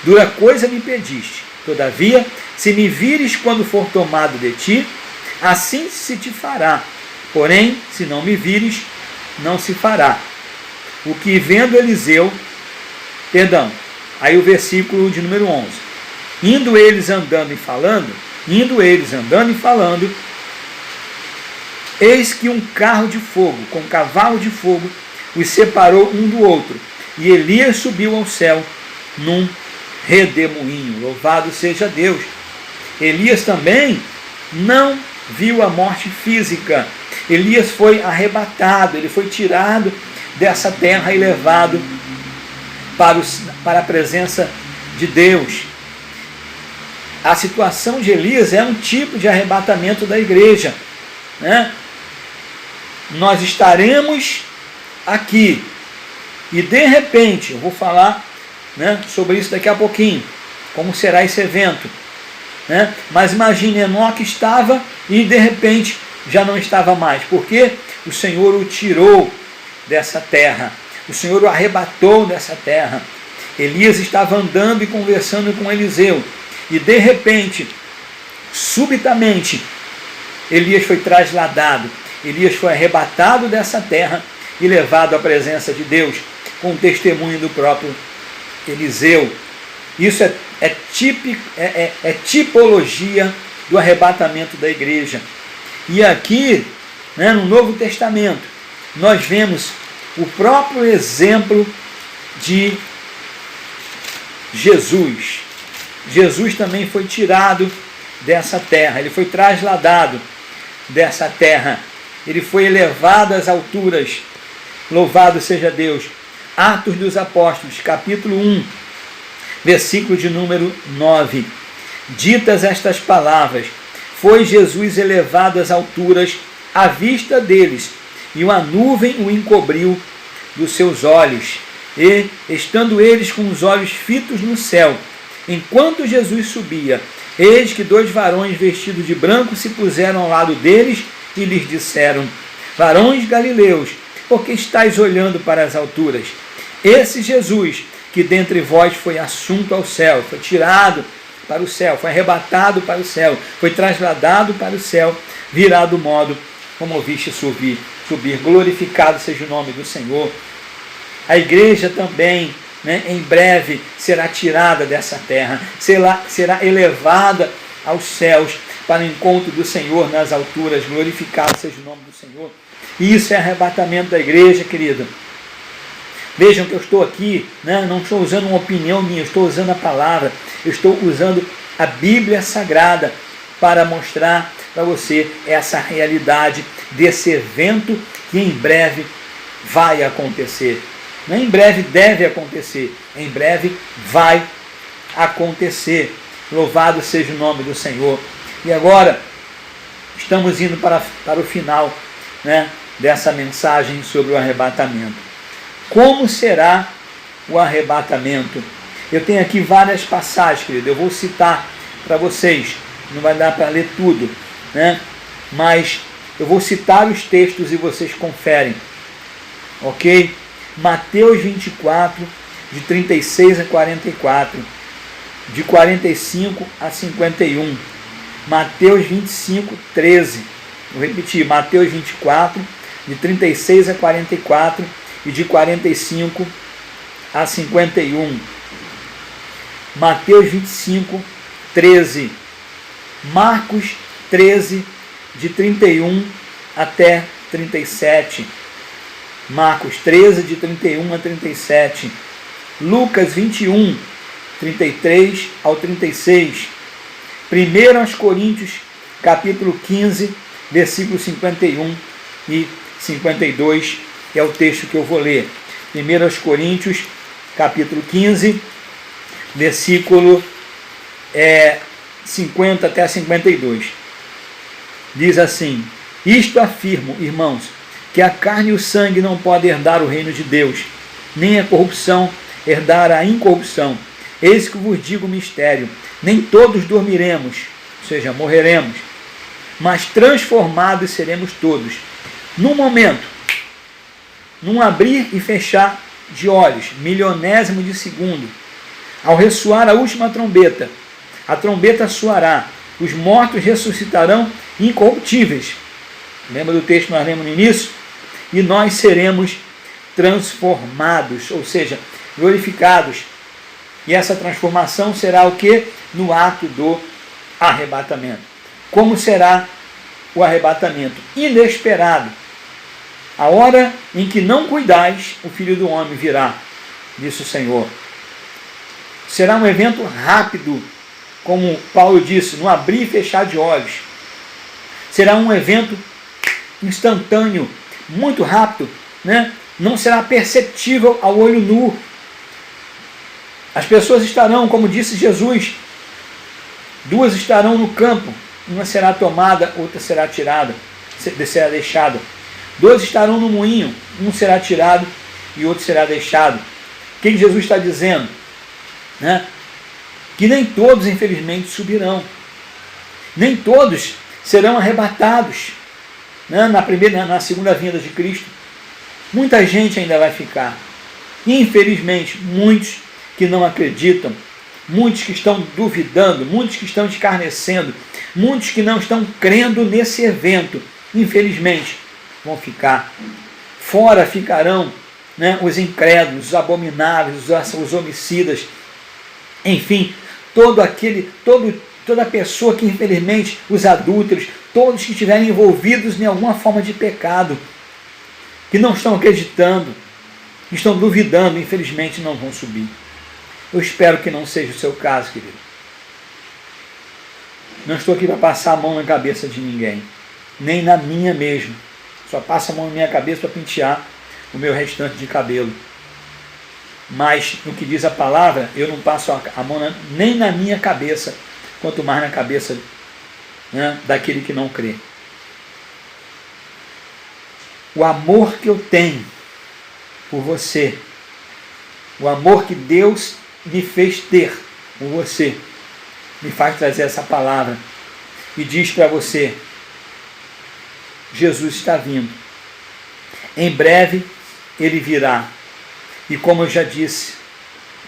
dura coisa me pediste, todavia, se me vires quando for tomado de ti, assim se te fará. Porém, se não me vires, não se fará. O que vendo Eliseu, aí o versículo de número 11. Indo eles andando e falando, eis que um carro de fogo, com um cavalo de fogo, os separou um do outro. E Elias subiu ao céu num redemoinho. Louvado seja Deus. Elias também não viu a morte física. Elias foi arrebatado, ele foi tirado dessa terra e levado para a presença de Deus. A situação de Elias é um tipo de arrebatamento da igreja, né? Nós estaremos aqui e de repente, eu vou falar, né, sobre isso daqui a pouquinho, como será esse evento, né? Mas imagine, Enoque estava e de repente já não estava mais, porque o Senhor o tirou dessa terra, o Senhor o arrebatou dessa terra. Elias estava andando e conversando com Eliseu e de repente, subitamente, Elias foi trasladado, Elias foi arrebatado dessa terra e levado à presença de Deus, com o testemunho do próprio Eliseu. Isso é tipologia do arrebatamento da igreja. E aqui, né, no Novo Testamento, nós vemos o próprio exemplo de Jesus. Jesus também foi tirado dessa terra, ele foi trasladado dessa terra, ele foi elevado às alturas. Louvado seja Deus. Atos dos Apóstolos, capítulo 1, versículo de número 9. Ditas estas palavras, foi Jesus elevado às alturas à vista deles, e uma nuvem o encobriu dos seus olhos. E, estando eles com os olhos fitos no céu, enquanto Jesus subia, eis que dois varões vestidos de branco se puseram ao lado deles e lhes disseram: varões galileus, por que estáis olhando para as alturas? Esse Jesus, que dentre vós foi assunto ao céu, foi tirado para o céu, foi arrebatado para o céu, foi trasladado para o céu, virá do modo como ouviste subir. Glorificado seja o nome do Senhor. A igreja também, né, em breve será tirada dessa terra, será elevada aos céus para o encontro do Senhor nas alturas. Glorificado seja o nome do Senhor. E isso é arrebatamento da igreja, querida. Vejam que eu estou aqui, né? Não estou usando uma opinião minha, eu estou usando a palavra, eu estou usando a Bíblia Sagrada para mostrar para você essa realidade desse evento que em breve vai acontecer. Não em breve deve acontecer, em breve vai acontecer. Louvado seja o nome do Senhor. E agora, estamos indo para o final, né, dessa mensagem sobre o arrebatamento. Como será o arrebatamento? Eu tenho aqui várias passagens, querido. Eu vou citar para vocês. Não vai dar para ler tudo, né? Mas eu vou citar os textos e vocês conferem. Ok? Mateus 24, de 36 a 44. De 45 a 51. Mateus 25, 13. Vou repetir. Mateus 24, de 36 a 44. E de 45 a 51. Mateus 25, 13. Marcos 13, de 31 até 37. Marcos 13, de 31 a 37. Lucas 21, 33 ao 36. 1 Coríntios, capítulo 15, versículos 51 e 52. É o texto que eu vou ler. 1 Coríntios, capítulo 15, versículo 50 até 52. Diz assim: isto afirmo, irmãos, que a carne e o sangue não podem herdar o reino de Deus, nem a corrupção herdar a incorrupção. Eis que vos digo o mistério: nem todos dormiremos, ou seja, morreremos, mas transformados seremos todos, num momento, num abrir e fechar de olhos, milionésimo de segundo, ao ressoar a última trombeta. A trombeta soará, os mortos ressuscitarão incorruptíveis. Lembra do texto que nós lemos no início? E nós seremos transformados, ou seja, glorificados. E essa transformação será o quê? No ato do arrebatamento. Como será o arrebatamento? Inesperado. A hora em que não cuidais, o Filho do Homem virá, disse o Senhor. Será um evento rápido, como Paulo disse, no abrir e fechar de olhos. Será um evento instantâneo, muito rápido, né? Não será perceptível ao olho nu. As pessoas estarão, como disse Jesus, duas estarão no campo, uma será tomada, outra será tirada, será deixada. Dois estarão no moinho, um será tirado e outro será deixado. O que Jesus está dizendo? Né? Que nem todos, infelizmente, subirão. Nem todos serão arrebatados, né? Na segunda vinda de Cristo. Muita gente ainda vai ficar. Infelizmente, muitos que não acreditam, muitos que estão duvidando, muitos que estão escarnecendo, muitos que não estão crendo nesse evento, infelizmente, vão ficar. Fora ficarão, né, os incrédulos, os abomináveis, os homicidas, enfim, toda pessoa que infelizmente, os adúlteros, todos que estiverem envolvidos em alguma forma de pecado, que não estão acreditando, que estão duvidando, infelizmente não vão subir. Eu espero que não seja o seu caso, querido. Não estou aqui para passar a mão na cabeça de ninguém, nem na minha mesmo. Só passo a mão na minha cabeça para pentear o meu restante de cabelo. Mas, no que diz a palavra, eu não passo a mão nem na minha cabeça, quanto mais na cabeça, né, daquele que não crê. O amor que eu tenho por você, o amor que Deus me fez ter por você, me faz trazer essa palavra e diz para você: Jesus está vindo. Em breve ele virá. E como eu já disse,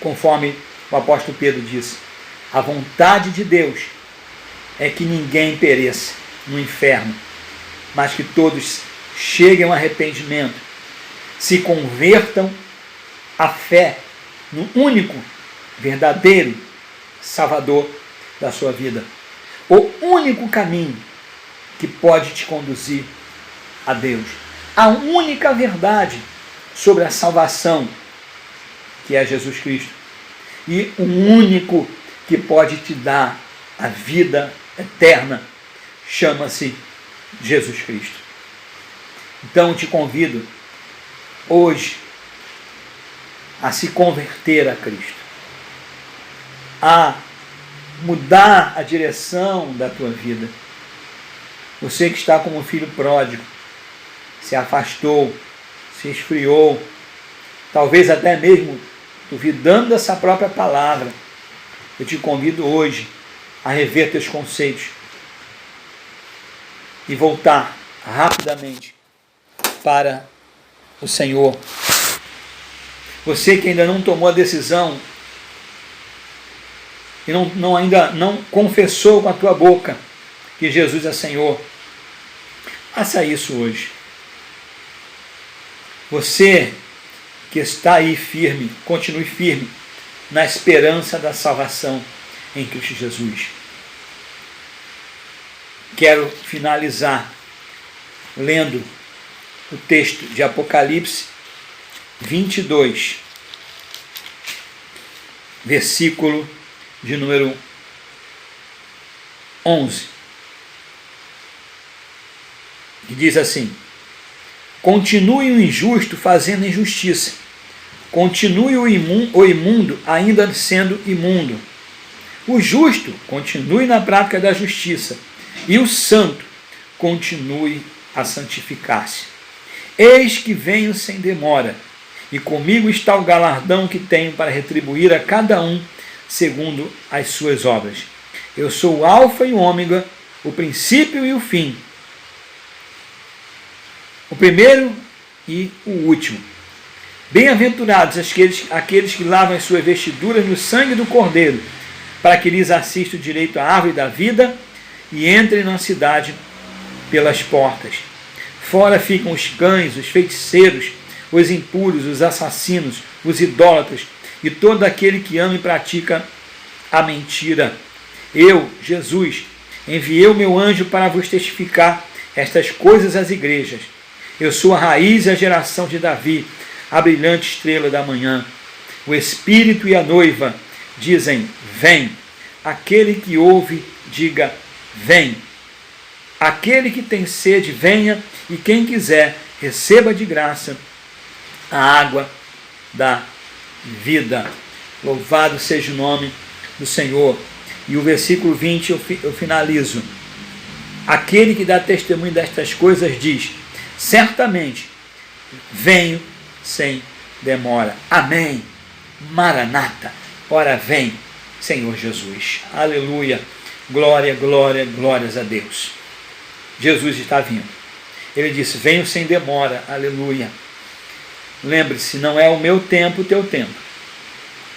conforme o apóstolo Pedro disse, a vontade de Deus é que ninguém pereça no inferno, mas que todos cheguem ao arrependimento, se convertam à fé no único, verdadeiro Salvador da sua vida. o único caminho que pode te conduzir a Deus. A única verdade sobre a salvação, que é Jesus Cristo. E o único que pode te dar a vida eterna chama-se Jesus Cristo. Então eu te convido hoje a se converter a Cristo, a mudar a direção da tua vida. Você que está como um filho pródigo, se afastou, se esfriou, talvez até mesmo duvidando dessa própria palavra, eu te convido hoje a rever teus conceitos e voltar rapidamente para o Senhor. Você que ainda não tomou a decisão e ainda não confessou com a tua boca que Jesus é Senhor, faça isso hoje. Você que está aí firme, continue firme na esperança da salvação em Cristo Jesus. Quero finalizar lendo o texto de Apocalipse 22, versículo de número 11, que diz assim: continue o injusto fazendo injustiça, continue o imundo ainda sendo imundo, o justo continue na prática da justiça, e o santo continue a santificar-se. Eis que venho sem demora, e comigo está o galardão que tenho para retribuir a cada um segundo as suas obras. Eu sou o alfa e o ômega, o princípio e o fim, o primeiro e o último. Bem-aventurados aqueles que lavam as suas vestiduras no sangue do Cordeiro, para que lhes assista o direito à árvore da vida e entrem na cidade pelas portas. Fora ficam os cães, os feiticeiros, os impuros, os assassinos, os idólatras e todo aquele que ama e pratica a mentira. Eu, Jesus, enviei o meu anjo para vos testificar estas coisas às igrejas. Eu sou a raiz e a geração de Davi, a brilhante estrela da manhã. O Espírito e a noiva dizem: vem. Aquele que ouve, diga: vem. Aquele que tem sede, venha, e quem quiser, receba de graça a água da vida. Louvado seja o nome do Senhor. E o versículo 20 eu finalizo. Aquele que dá testemunho destas coisas diz: certamente venho sem demora. Amém. Maranata. Ora vem, Senhor Jesus. Aleluia. Glória, glória, glórias a Deus. Jesus está vindo. Ele disse: venho sem demora. Aleluia. Lembre-se, não é o meu tempo, o teu tempo.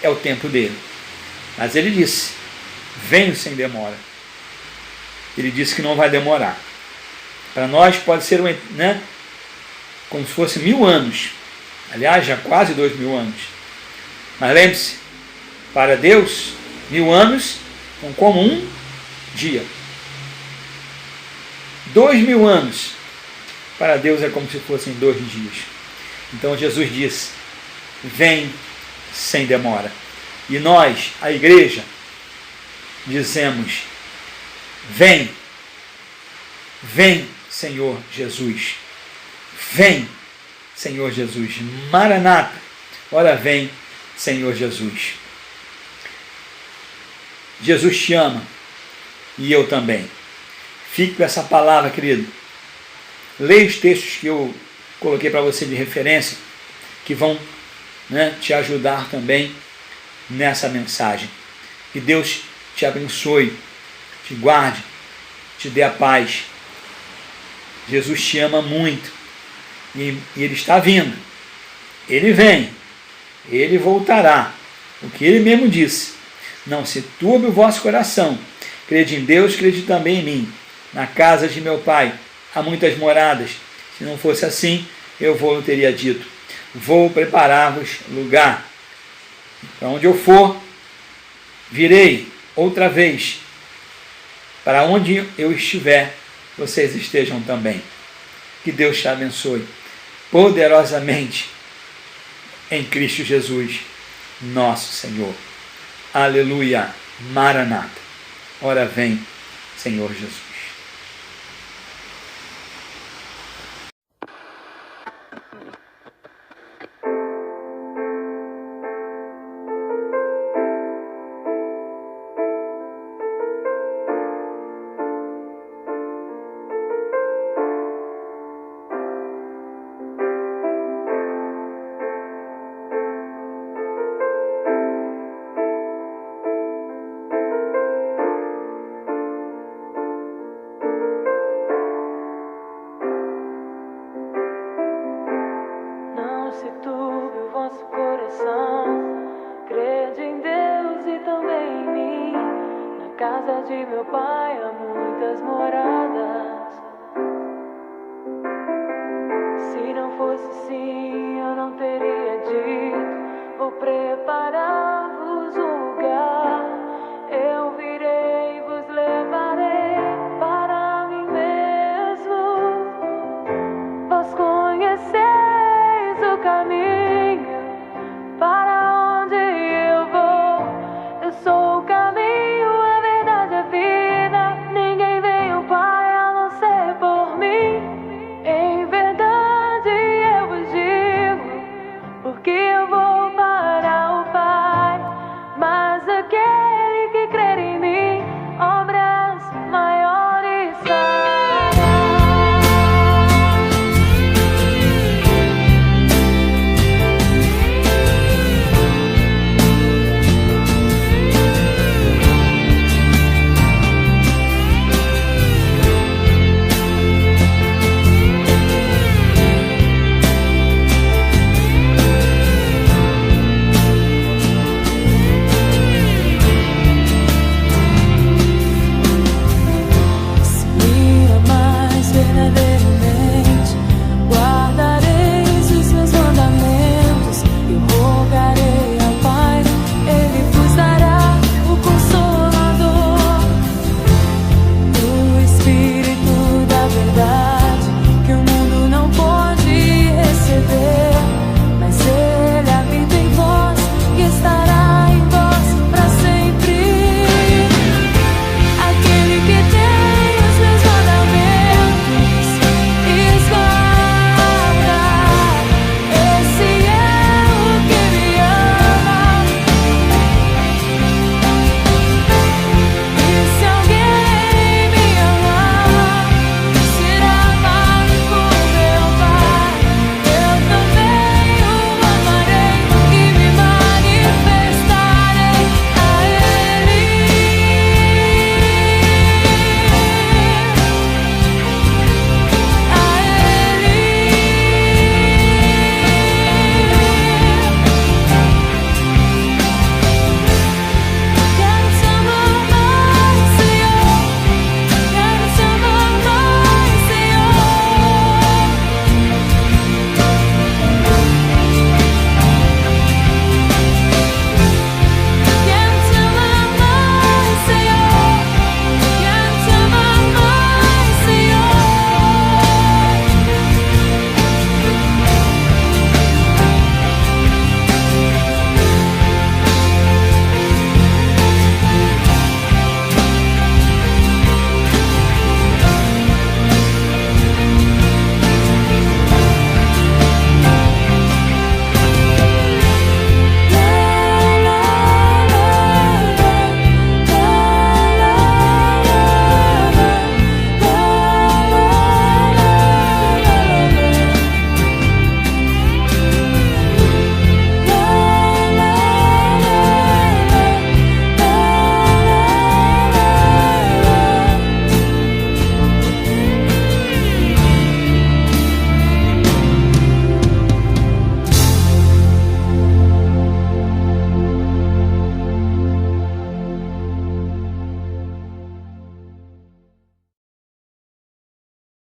É o tempo dele. Mas ele disse: venho sem demora. Ele disse que não vai demorar. Para nós pode ser como se fosse 1000 anos. Aliás, já quase 2000 anos. Mas lembre-se, para Deus, 1000 anos são como um dia. 2000 anos para Deus é como se fossem 2 dias. Então Jesus disse: vem sem demora. E nós, a igreja, dizemos: vem, vem, Senhor Jesus. Vem, Senhor Jesus. Maranata. Ora vem, Senhor Jesus. Jesus te ama e eu também. Fique com essa palavra, querido. Leia os textos que eu coloquei para você de referência, que vão te ajudar também nessa mensagem. Que Deus te abençoe, te guarde, te dê a paz. Jesus te ama muito e Ele está vindo. Ele vem, Ele voltará. O que Ele mesmo disse: não se turbe o vosso coração. Crede em Deus, crede também em mim. Na casa de meu Pai há muitas moradas. Se não fosse assim, eu vou teria dito: vou preparar-vos lugar. Para onde eu for, virei outra vez Para onde eu estiver, vocês estejam também. Que Deus te abençoe poderosamente em Cristo Jesus, nosso Senhor. Aleluia, Maranata. Ora vem, Senhor Jesus. Não se turbe o vosso coração, crede em Deus e também em mim. Na casa de meu pai há muitas moradas. Se não fosse assim, eu não teria dito: vou preparar-vos um lugar. Eu virei e vos levarei para mim mesmo. Vós conhecereis